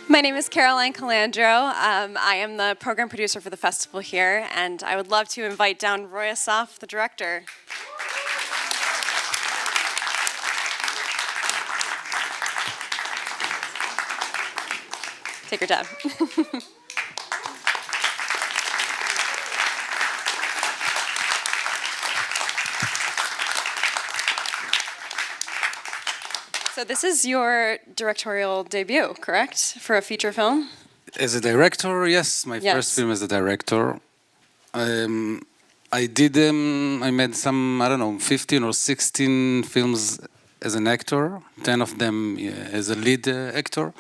My name is Caroline Calandro. I am the program producer for the festival here, and I would love to invite down Roy Assaf, the director. Take your time. So this is your directorial debut, correct, for a feature film? As a director, yes, my first film as a director. I made some, I don't know, 15 or 16 films as an actor, 10 of them as a lead actor.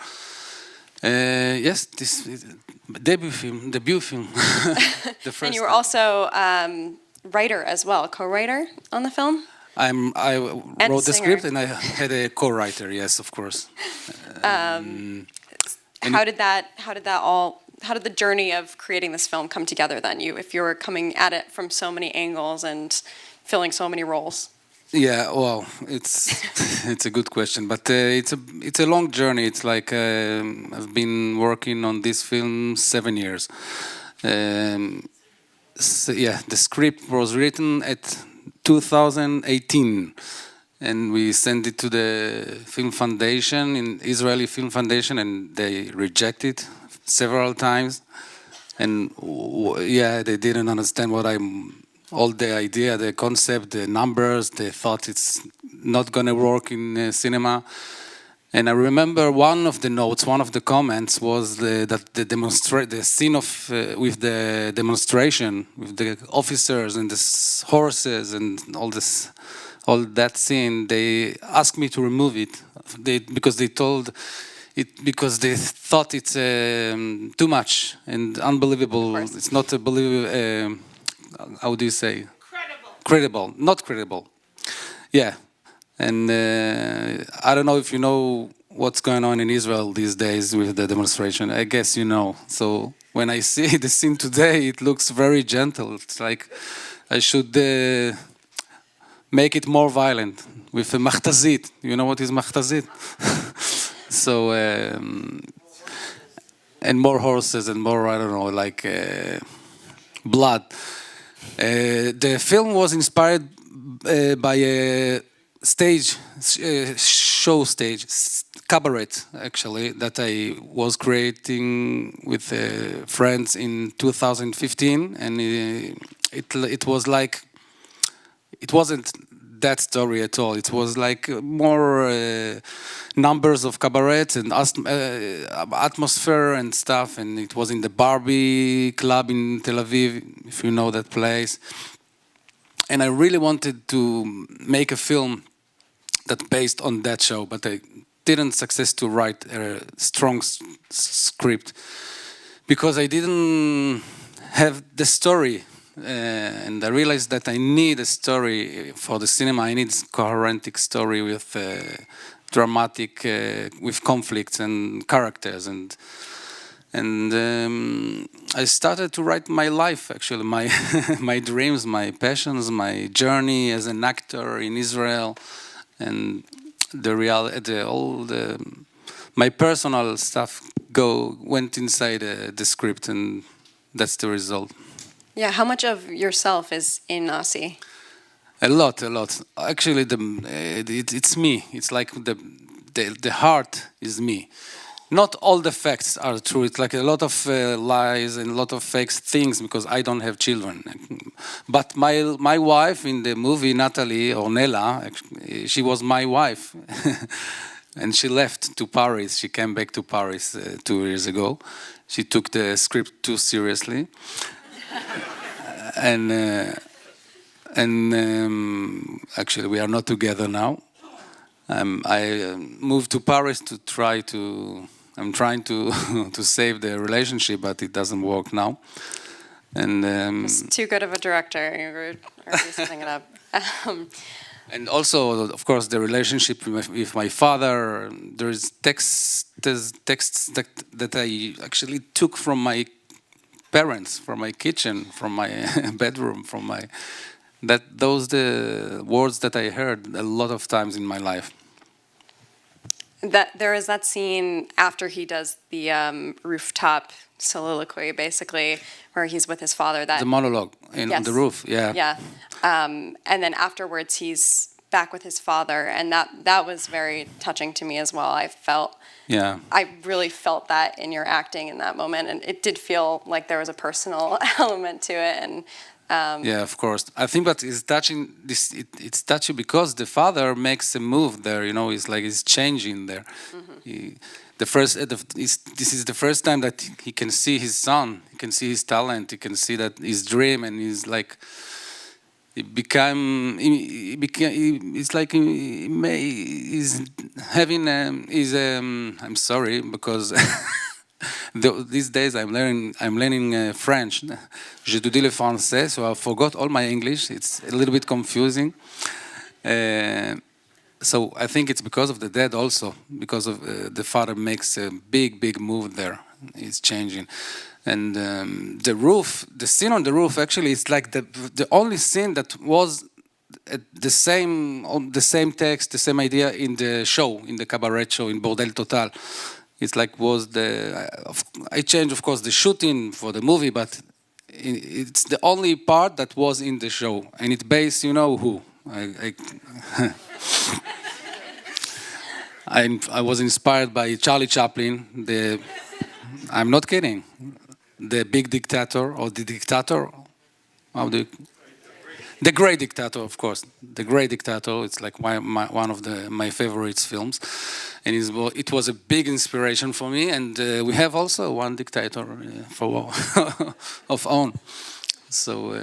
Yes, this is debut film. The first. And you were also writer as well, co-writer on the film? I wrote the script and I had a co-writer. Yes, of course. How did the journey of creating this film come together then? If you were coming at it from so many angles and filling so many roles. Yeah, well, it's a good question, but it's a long journey. It's like I've been working on this film 7 years. So yeah, the script was written at 2018, and we sent it to the Film Foundation, in Israeli Film Foundation, and they rejected several times. And yeah, they didn't understand all the idea, the concept, the numbers. They thought it's not gonna work in cinema. And I remember one of the notes, one of the comments was that the scene of with the demonstration with the officers and the horses and all that scene. They asked me to remove it because they thought it's too much and unbelievable. It's not a believable. How do you say? Credible, not credible. Yeah. And I don't know if you know what's going on in Israel these days with the demonstration. I guess you know. So when I see the scene today, it looks very gentle. It's like I should make it more violent with a machtazit. You know what is machtazit? So and more horses and more, I don't know, like blood. The film was inspired by a stage, cabaret, actually, that I was creating with friends in 2015, and it was like, it wasn't that story at all. It was like more numbers of cabarets and atmosphere and stuff, and it was in the Barbie club in Tel Aviv, if you know that place. And I really wanted to make a film that based on that show, but I didn't success to write a strong script because I didn't have the story, and I realized that I need a story for the cinema. I need a coherent story with dramatic, with conflicts and characters, and I started to write my life, actually, my my dreams, my passions, my journey as an actor in Israel. And my personal stuff went inside the script, and that's the result. Yeah, how much of yourself is in Nasi? A lot. Actually, it's me. It's like the heart is me. Not all the facts are true. It's like a lot of lies and a lot of fake things because I don't have children. But my wife in the movie, Natalie or Nella, she was my wife. And she left to Paris. She came back to Paris 2 years ago. She took the script too seriously. Actually, we are not together now. I moved to Paris to try to. I'm trying to to save the relationship, but it doesn't work now. And it's too good of a director. You're already setting it up. And also, of course, the relationship with my father. There's texts that I actually took from my parents, from my kitchen, from my bedroom, from my. Those the words that I heard a lot of times in my life. that there is that scene after he does the rooftop soliloquy, basically, where he's with his father. That The monologue on the roof, yeah. Yeah, and then afterwards he's back with his father, and that was very touching to me as well. I really felt that in your acting in that moment, and it did feel like there was a personal element to it. And yeah, of course. I think that is touching. It's touching because the father makes a move there. It's like he's changing there. This is the first time that he can see his son. He can see his talent. He can see that his dream, and he's like. It's like he's having. I'm sorry because. These days I'm learning French. J'étudie le français, so I forgot all my English. It's a little bit confusing. So I think it's because of the dad also, because of the father makes a big move there. He's changing, and the scene on the roof actually is like the only scene that was the same text, the same idea in the show, in the cabaret show in Bordel Total. It's like I changed, of course, the shooting for the movie, but it's the only part that was in the show, and it's based, who. I was inspired by Charlie Chaplin. I'm not kidding. The big dictator or the dictator, the Great Dictator, of course. The Great Dictator. It's like one of my favorite films, and it was a big inspiration for me. And we have also one dictator of own. So,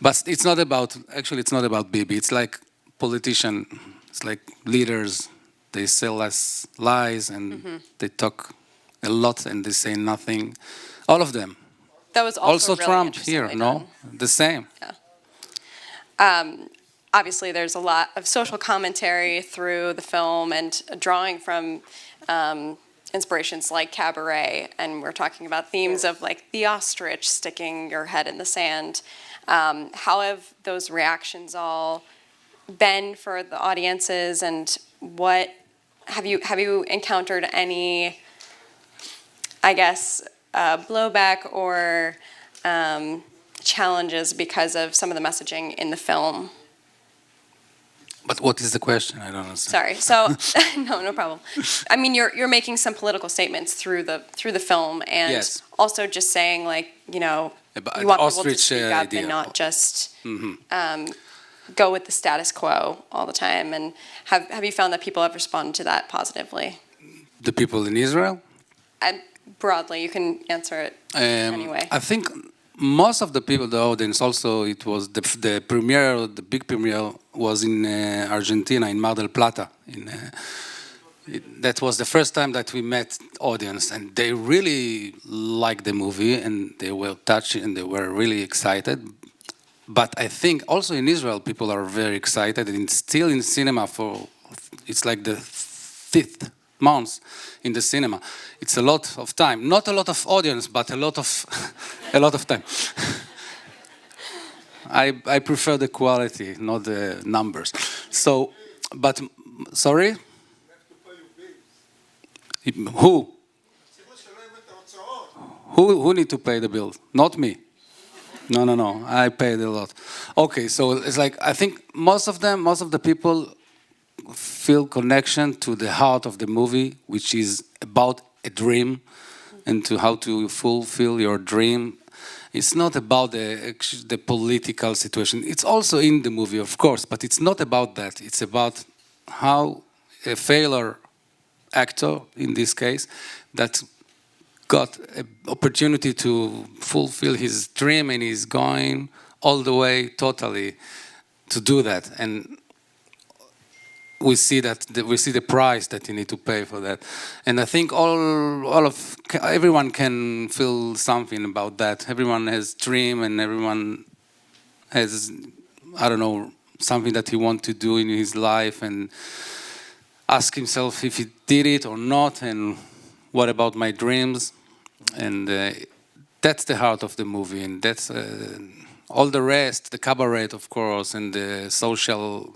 but it's not about. Actually, it's not about Bibi. It's like politician. It's like leaders. They sell us lies and they talk a lot and they say nothing. All of them. That was also really Trump here. No, the same. Yeah. Obviously, there's a lot of social commentary through the film and drawing from inspirations like Cabaret, and we're talking about themes of like the ostrich sticking your head in the sand. How have those reactions all been for the audiences, and what have you encountered any, I guess, blowback or challenges because of some of the messaging in the film? But what is the question? I don't understand. Sorry. So no problem. I mean, you're making some political statements through the film, and yes. Also just saying like you want people to speak up and not just go with the status quo all the time. And have you found that people have responded to that positively? The people in Israel? Broadly, you can answer it anyway. I think most of the people, the audience, also it was the premiere, the big premiere was in Argentina, in Mar del Plata. That was the first time that we met audience, and they really liked the movie, and they were touched, and they were really excited. But I think also in Israel, people are very excited, and still in cinema it's like the fifth month in the cinema. It's a lot of time, not a lot of audience, but a lot of time. I prefer the quality, not the numbers. So, but sorry. Who need to pay the bill? Not me. No. I paid a lot. Okay, so it's like I think most of the people feel connection to the heart of the movie, which is about a dream and to how to fulfill your dream. It's not about the political situation. It's also in the movie, of course, but it's not about that. It's about how a failure actor, in this case, that got an opportunity to fulfill his dream and he's going all the way totally to do that. And we see the price that you need to pay for that. And I think everyone can feel something about that. Everyone has dream and everyone has, I don't know, something that he wants to do in his life and ask himself if he did it or not, and what about my dreams? And that's the heart of the movie, and that's all the rest, the cabaret, of course, and the social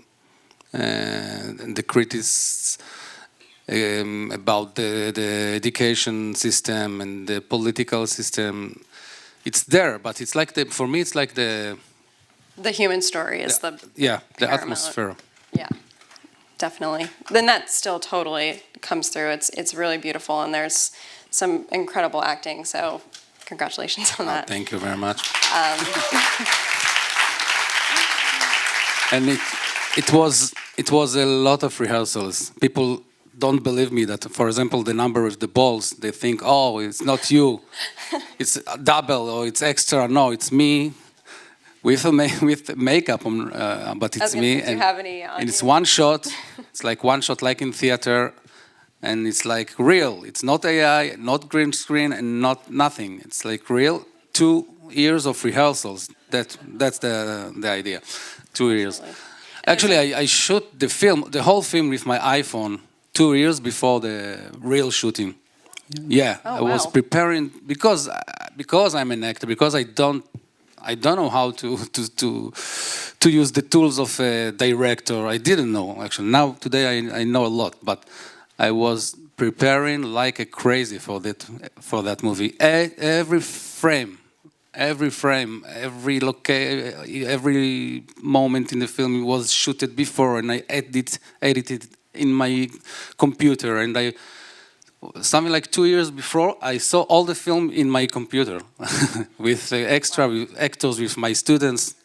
and the critics about the education system and the political system. It's there, but it's like for me, it's like the human story is the the paramount. atmosphere. Yeah, definitely. Then that still totally comes through. It's really beautiful, and there's some incredible acting. So congratulations on that. Thank you very much. And it was a lot of rehearsals. People don't believe me that, for example, the number of the balls, they think, oh, it's not you, it's double or it's extra. No, it's me with makeup on, but it's me. Do you have any on and it's you? one shot. It's like one shot, like in theater, and it's like real. It's not AI, not green screen, and not nothing. It's like real. 2 years of rehearsals. That's the idea. 2 years. Actually, I shoot the whole film with my iPhone 2 years before the real shooting. Yeah, Oh, I was wow. preparing because I'm an actor, because I don't know how to use the tools of a director. I didn't know actually. Now today I know a lot, but I was preparing like a crazy for that movie. Every frame, every moment in the film was shooted before, and I edited in my computer, and something like 2 years before, I saw all the film in my computer with extra actors, with my students,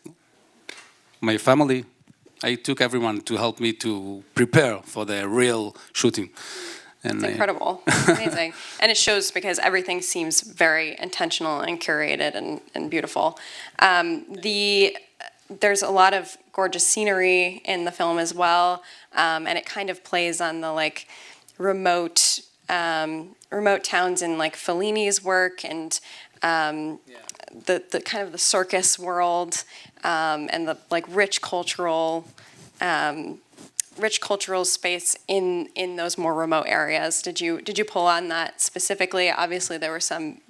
my family. I took everyone to help me to prepare for the real shooting. And It's incredible. Amazing. And it shows because everything seems very intentional and curated and beautiful. There's a lot of gorgeous scenery in the film as well, and it kind of plays on the like remote towns in like Fellini's work and the kind of the circus world and the like rich cultural space in those more remote areas. Did you pull on that specifically? Obviously, there were some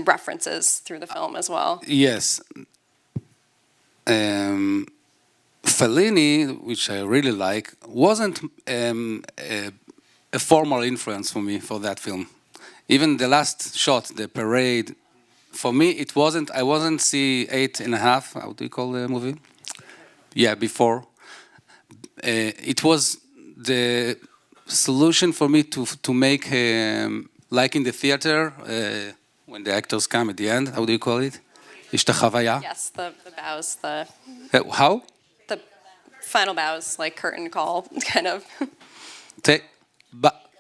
references through the film as well. yes, Fellini, which I really like, wasn't a formal influence for me for that film. Even the last shot, the parade, for me it wasn't. I wasn't see 8.5. How do you call the movie? Yeah, before. It was the solution for me to make like in the theater when the actors come at the end. How do you call it? יש את החוויה. Yes, the bows, How? the final bows, like curtain call, kind of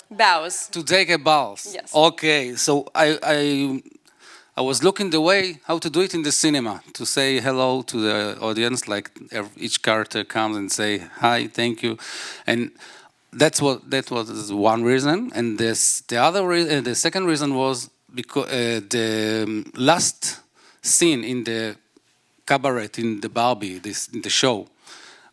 bows. To take a bows. Yes. Okay, so I was looking the way how to do it in the cinema, to say hello to the audience, like each character comes and say hi, thank you, and that was one reason. And the second reason was because the last scene in the cabaret in the Barbie, in the show,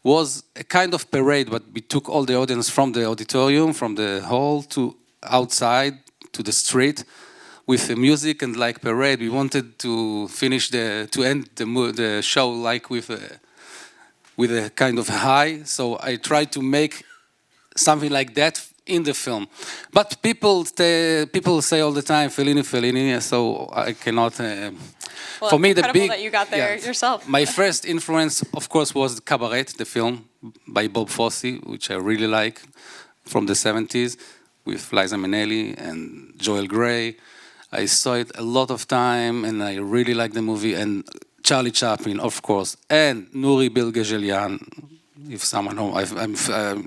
was a kind of parade, but we took all the audience from the auditorium, from the hall to outside to the street with the music and like parade. We wanted to end the show like with a kind of high. So I tried to make something like that in the film. But people say all the time Fellini, so I cannot. Well, for me, it's the incredible big that you got there yourself. My first influence, of course, was Cabaret, the film by Bob Fosse, which I really like, from the 70s, with Liza Minnelli and Joel Grey. I saw it a lot of time, and I really like the movie. And Charlie Chaplin, of course, and Nuri Bilge-Ceylan. If someone knows,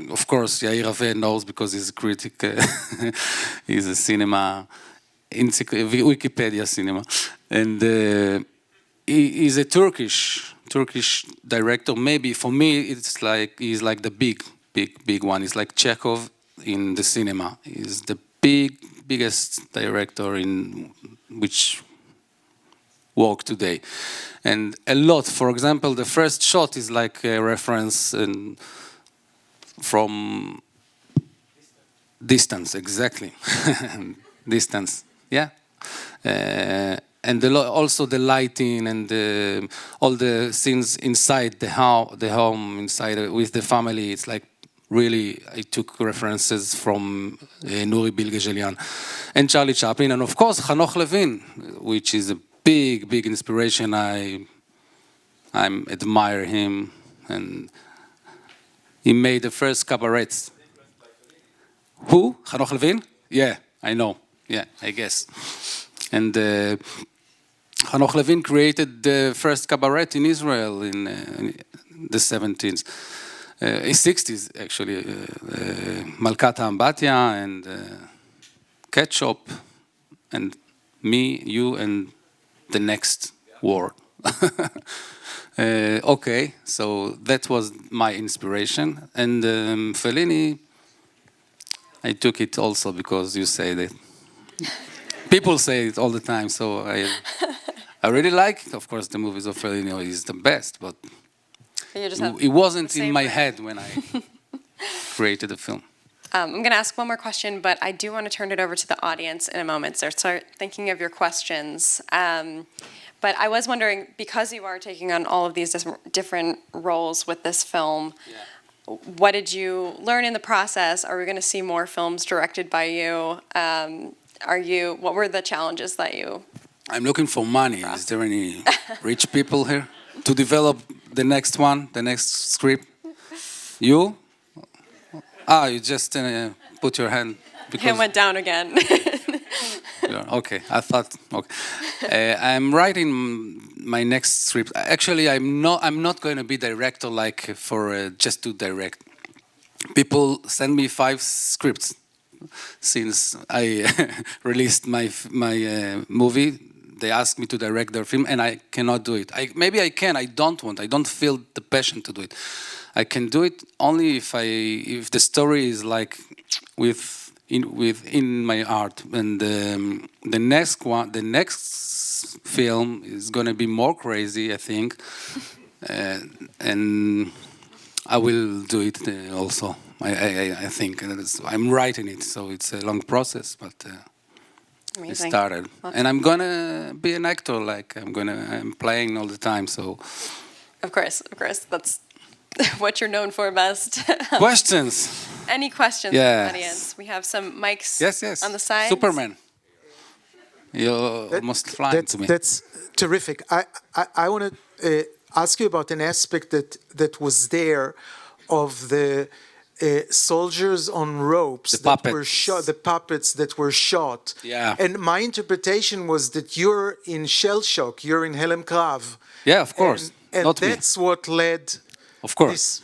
of course, Yair Ave knows because he's a critic. He's a cinema, Wikipedia cinema, and he's a Turkish director. Maybe for me, it's like he's like the big one. He's like Chekhov in the cinema. He's the biggest director in which work today, and a lot. For example, the first shot is like a reference from distance, exactly. Distance, yeah. And also the lighting and all the scenes inside the home inside with the family. It's like really, I took references from Nuri Bilge-Ceylan and Charlie Chaplin, and of course Hanoch Levin, which is a big inspiration. I admire him, and he made the first cabarets. Who? Hanoch Levin? Yeah, I know. Yeah, I guess. And Hanoch Levin created the first cabaret in Israel in the 70s. 60s actually, Malkat Ambatya and Ketchup and me, you, and the next war. Okay, so that was my inspiration. And Fellini, I took it also because you say that. People say it all the time, so I really like, of course, the movies of Fellini is the best, but it wasn't in my head when I created the film. I'm going to ask one more question, but I do want to turn it over to the audience in a moment, so start thinking of your questions. But I was wondering, because you are taking on all of these different roles with this film, what did you learn in the process? Are we going to see more films directed by you? What were the challenges that you... I'm looking for money. Is there any rich people here to develop the next one, the next script? You? You just put your hand. Hand went down again. Okay, I thought. Okay, I'm writing my next script. Actually, I'm not going to be director like for just to direct. People send me 5 scripts since I released my movie. They ask me to direct their film, and I cannot do it. Maybe I can. I don't want. I don't feel the passion to do it. I can do it only if the story is like within my art. And the next film is going to be more crazy, I think, and I will do it also. I think I'm writing it, so it's a long process, but. I started, and I'm gonna be an actor. Like I'm playing all the time. So, of course, that's what you're known for best. Questions? Any questions from the audience? We have some mics. Yes. On the side. Superman. You're almost flying to me. That's terrific. I want to ask you about an aspect that was there of the. Soldiers on ropes that were shot, the puppets that were shot. Yeah. And my interpretation was that you're in shell shock, you're in Helem Krav. Yeah, of course. And Not that's what led. Of course. This.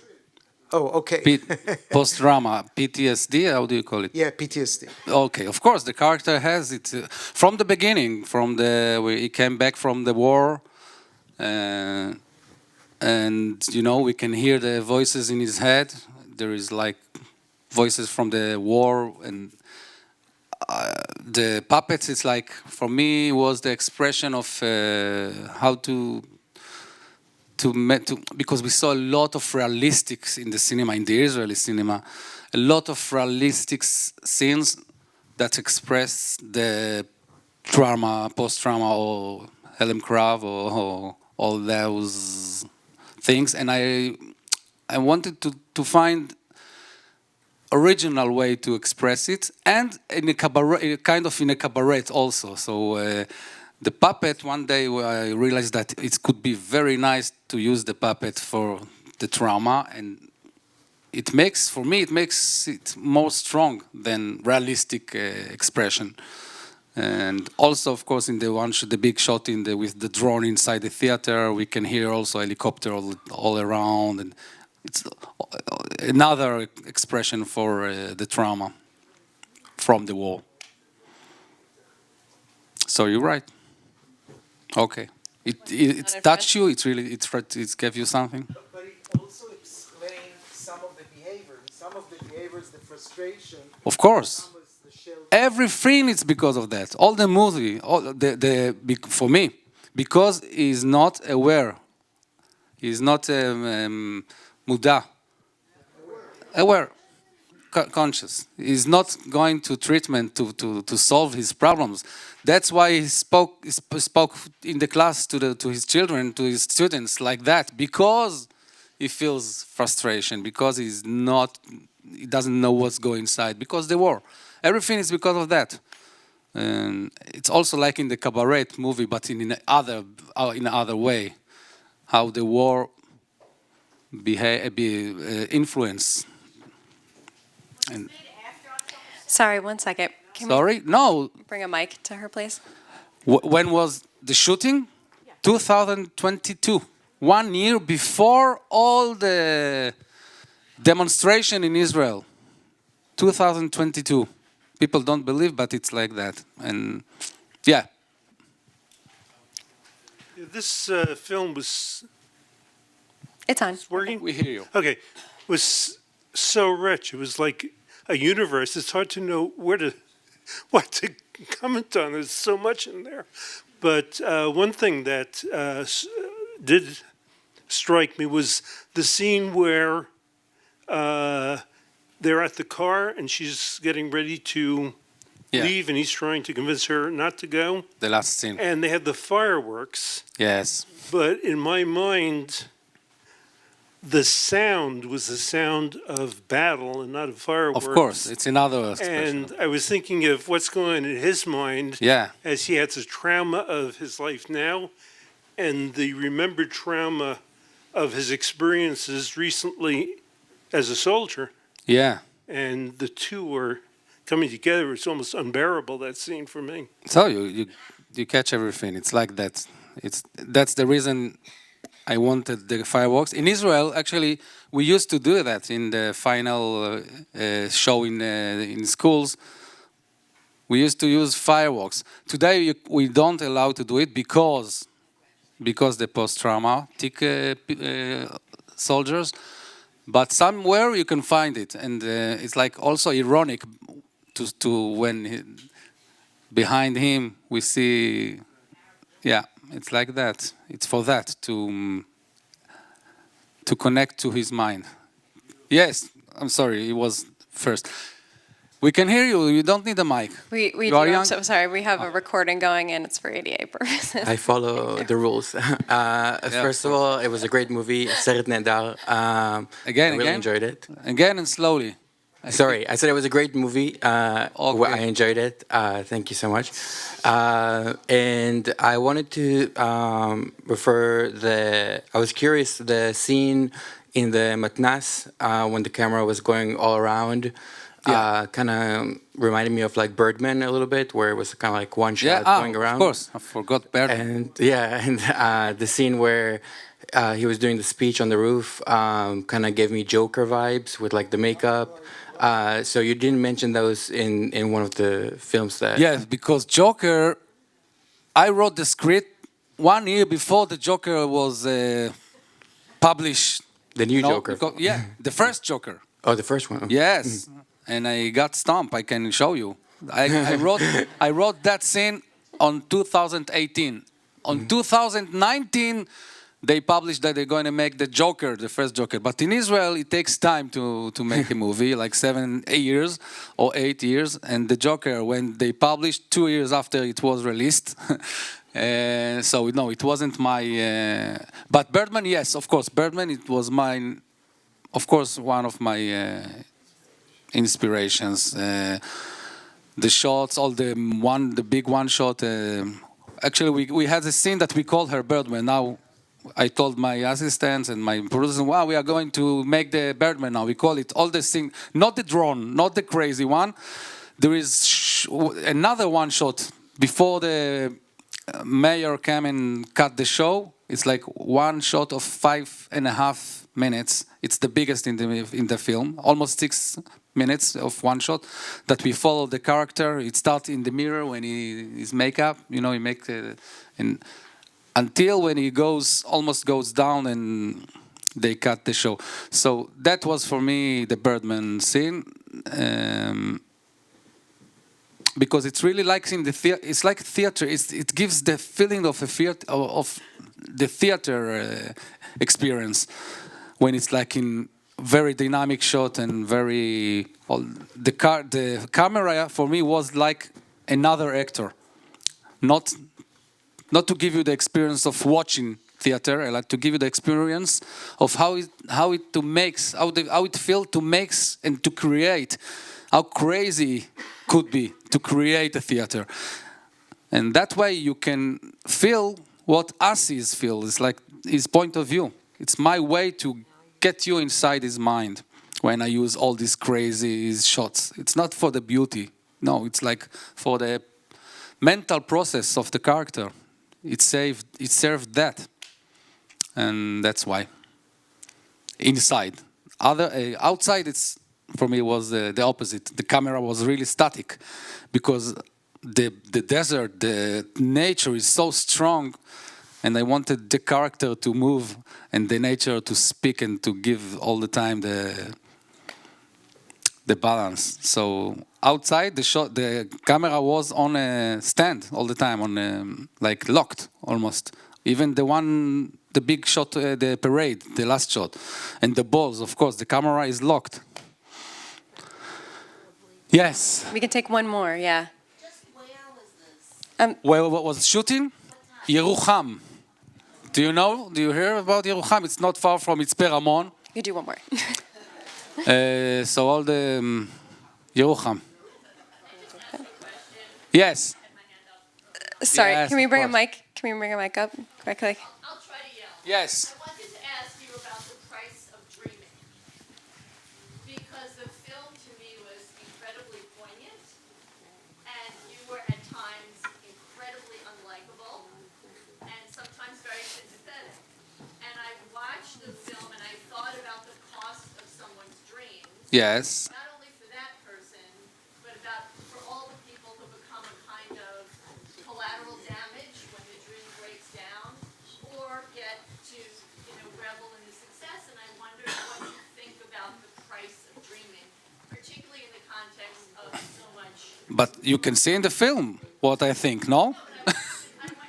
Oh, okay. Post-trauma, PTSD, how do you call it? Yeah, PTSD. Okay, of course, the character has it from the beginning, when he came back from the war. And, we can hear the voices in his head. There is like voices from the war, and the puppets. It's like for me was the expression of how to because we saw a lot of realistics in the cinema, in the Israeli cinema, a lot of realistic scenes that express the trauma, post-trauma, or Helem Krav, or all those things, and I wanted to find original way to express it, and in a cabaret, kind of in a cabaret also. So the puppet, one day I realized that it could be very nice to use the puppet for the trauma, and it makes it more strong than realistic expression. And also, of course, in the big shot with the drone inside the theater, we can hear also helicopter all around, and it's another expression for the trauma from the war. So you're right. Okay, it touched you. It gave you something. But it also explained some of the behaviors, the frustration. Of course. Everything is because of that. All the movie, for me, because he's not aware. He's not muda. Aware. Conscious. He's not going to treatment to solve his problems. That's why he spoke in the class to his children, to his students like that, because he feels frustration because he doesn't know what's going inside because the war. Everything is because of that. And it's also like in the Cabaret movie, but in another way, how the war influence. And Sorry, one second. Can sorry, no. we bring a mic to her, please? When was the shooting? 2022. 1 year before all the demonstration in Israel. 2022. People don't believe, but it's like that. And yeah. This film was It's on. working. We hear you. Okay, was so rich. It was like a universe. It's hard to know what to comment on. There's so much in there. But one thing that did strike me was the scene where they're at the car and she's getting ready to leave, and he's trying to convince her not to go. The last scene. And they had the fireworks. Yes. But in my mind, the sound was the sound of battle and not of fireworks. Of course, it's another expression. And I was thinking of what's going on in his mind as he has the trauma of his life now and the remembered trauma of his experiences recently as a soldier. Yeah. And the two were coming together. It's almost unbearable, that scene for me. So you catch everything. It's like that. That's the reason I wanted the fireworks. In Israel, actually, we used to do that in the final show in schools. We used to use fireworks. Today, we don't allow to do it because the post-traumatic soldiers. But somewhere you can find it, and it's like also ironic to when behind him we see, it's like that. It's for that to connect to his mind. Yes, I'm sorry, it was first. We can hear you. You don't need a mic. We You do. are I'm young? so sorry. We have a recording going, and it's for ADA purposes. I follow the rules. First of all, it was a great movie. Seret Nehedar. I really enjoyed it. Again and slowly. Sorry, I said it was a great movie. I enjoyed it. Thank you so much. And I wanted to I was curious, the scene in the matnas when the camera was going all around. Kind of reminded me of like Birdman a little bit, where it was kind of like one shot going around. Of course, I forgot Birdman. And the scene where he was doing the speech on the roof kind of gave me Joker vibes with like the makeup. So you didn't mention those in one of the films that... Yes, because Joker, I wrote the script 1 year before the Joker was published. The new Joker. The first Joker. Oh, the first one. Yes, and I got stumped. I can show you. I wrote that scene on 2018. On 2019, they published that they're going to make the Joker, the first Joker. But in Israel, it takes time to make a movie, like 7 years or 8 years. And the Joker, when they published 2 years after it was released. So no, it wasn't my. But Birdman, yes, of course, Birdman. It was mine. Of course, one of my inspirations. The shots, all the big one shot. Actually, we had a scene that we called her Birdman. Now, I told my assistants and my producers, wow, we are going to make the Birdman now. We call it all the thing, not the drone, not the crazy one. There is another one shot before the mayor came and cut the show. It's like one shot of 5.5 minutes. It's the biggest in the film, almost 6 minutes of one shot that we follow the character. It starts in the mirror when his makeup, he makes until when he almost goes down and they cut the show. So that was for me the Birdman scene. Because it's really like in the theater. It's like theater. It gives the feeling of the theater experience when it's like in very dynamic shot and very. The camera for me was like another actor, not to give you the experience of watching theater. I like to give you the experience of how it feels to make and to create, how crazy could be to create a theater. And that way you can feel what Asi's feel. It's like his point of view. It's my way to get you inside his mind when I use all these crazy shots. It's not for the beauty. No, it's like for the mental process of the character. It served that. And that's why. Inside. Outside, for me, was the opposite. The camera was really static because the desert, the nature is so strong, and I wanted the character to move and the nature to speak and to give all the time the balance. So outside, the camera was on a stand all the time, on like locked almost. Even the big shot, the parade, the last shot, and the balls. Of course, the camera is locked. Yes. We can take one more, yeah. Just where was this? Where was shooting? Yerucham. Do you know? Do you hear about Yerucham? It's not far from Mitzpe Ramon. You do one more. So all the Yerucham. Yes. Sorry, Yes, can we of bring a course. mic? Can we bring a mic up quickly? I'll try to yell. Yes. I wanted to ask you about the price of dreaming. Because the film to me was incredibly poignant, and you were at times incredibly unlikable, and sometimes very sympathetic. And I watched the film and I thought about the cost of someone's dreams. Yes. Not only for that person, but for all the people who become a kind of collateral damage when the dream breaks down, or get to, revel in the success. And I wonder what you think about the price of dreaming, particularly in the context of so much. But you can see in the film what I think, no? I want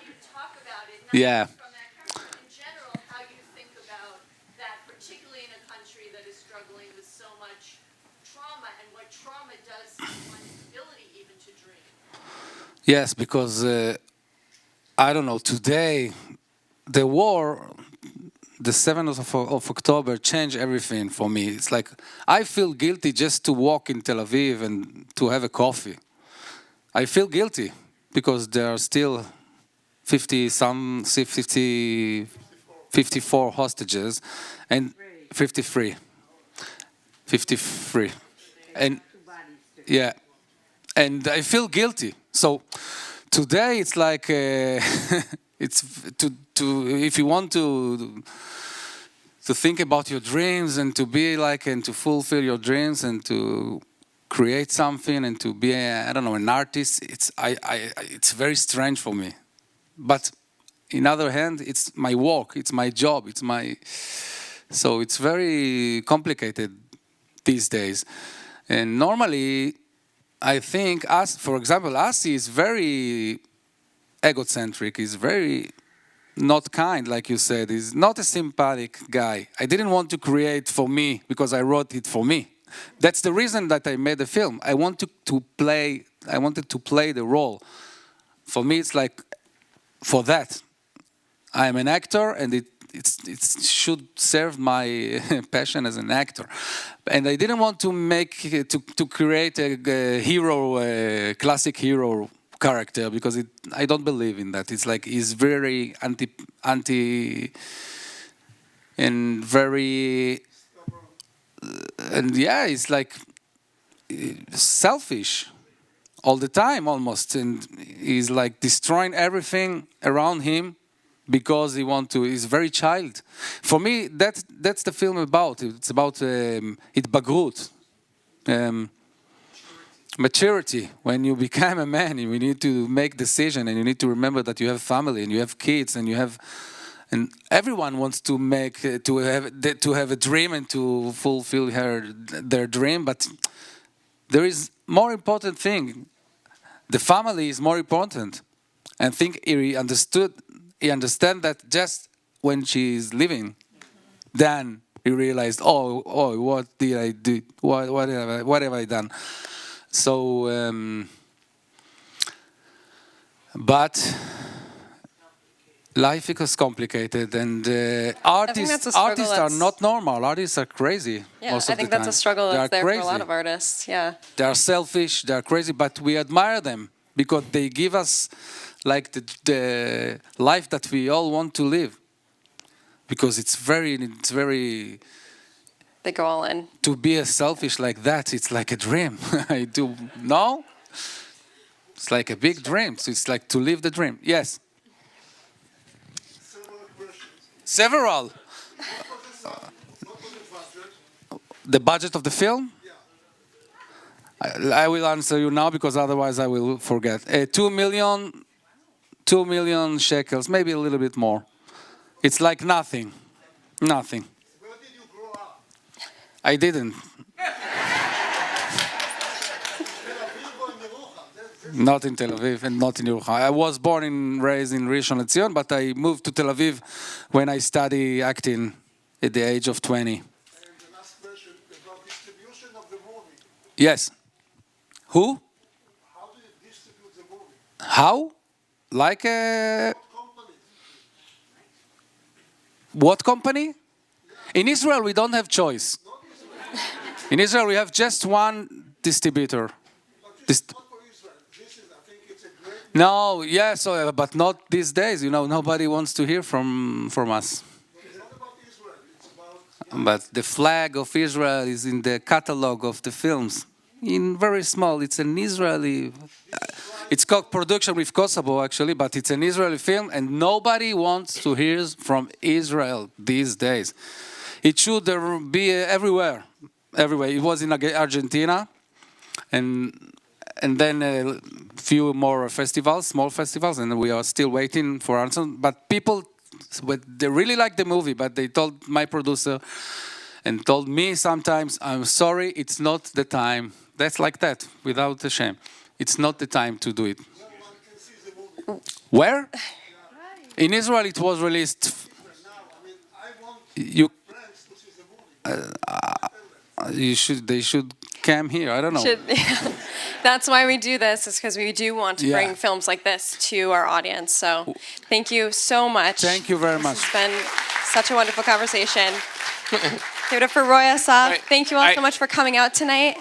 you to talk about it, not Yeah. just from that character, but in general, how you think about that, particularly in a country that is struggling with so much trauma, and what trauma does to one's ability even to dream. Yes, because I don't know, today the war, the 7th of October changed everything for me. It's like I feel guilty just to walk in Tel Aviv and to have a coffee. I feel guilty because there are still 54 hostages and 53. And yeah, and I feel guilty. So today it's like it's to if you want to think about your dreams and to be like and to fulfill your dreams and to create something and to be an artist. It's very strange for me, but in other hand, it's my work, it's my job, so it's very complicated these days. And normally, I think, for example, Asi is very egocentric. He's very not kind, like you said. He's not a sympathetic guy. I didn't want to create for me because I wrote it for me. That's the reason that I made the film. I wanted to play the role. For me, it's like, for that, I'm an actor, and it should serve my passion as an actor. And I didn't want to create a hero, classic hero character, because I don't believe in that. It's like he's very anti and very and yeah, it's like selfish all the time almost, and he's like destroying everything around him because he's very child. For me, that's the film about. It's about התבגרות, maturity. When you become a man, you need to make decision, and you need to remember that you have family and you have kids and everyone wants to have a dream and to fulfill their dream, but there is more important thing. The family is more important, and think he understand that just when she is living, then he realized, oh, what did I do? What have I done? So, but Life is complicated, and that's artists a struggle artists are that's- not normal. Artists are crazy Yeah, most I of think the that's time. a struggle They that's are there crazy. for a lot of artists. Yeah. They are selfish. They are crazy, but we admire them because they give us like the life that we all want to live. Because it's very They go all in. to be a selfish like that. It's like a dream. I do no. It's like a big dream. So it's like to live the dream. Yes. Several. The budget of the film? I will answer you now because otherwise I will forget. 2 million shekels, maybe a little bit more. It's like nothing. Nothing. Where did you grow up? I didn't. Not in Tel Aviv and not in Yerucham. I was born and raised in Rishon LeZion, but I moved to Tel Aviv when I studied acting at the age of 20. And the last question about distribution of the movie. Yes. Who? How do you distribute the movie? How? Like a... Company. What company? In Israel, we don't have choice. In Israel, we have just one distributor. But this is not for Israel. This is, I think it's a great. No, yes, but not these days. You know, nobody wants to hear from us. It's not about Israel. It's about. But the flag of Israel is in the catalog of the films. In very small, it's an Israeli. It's called production with Kosovo, actually, but it's an Israeli film, and nobody wants to hear from Israel these days. It should be everywhere, everywhere. It was in Argentina, and then a few more festivals, small festivals, and we are still waiting for answer. But people, they really like the movie, but they told my producer and told me sometimes, I'm sorry, it's not the time. That's like that, without a shame. It's not the time to do it. Where? In Israel, it was released. You, they should come here. I don't know. That's why we do this, is because we do want to Yeah. bring films like this to our audience. So thank you so much. Thank you very much. It's been such a wonderful conversation. Give it up for Roy Assaf. Right. Thank you all so much for coming out tonight.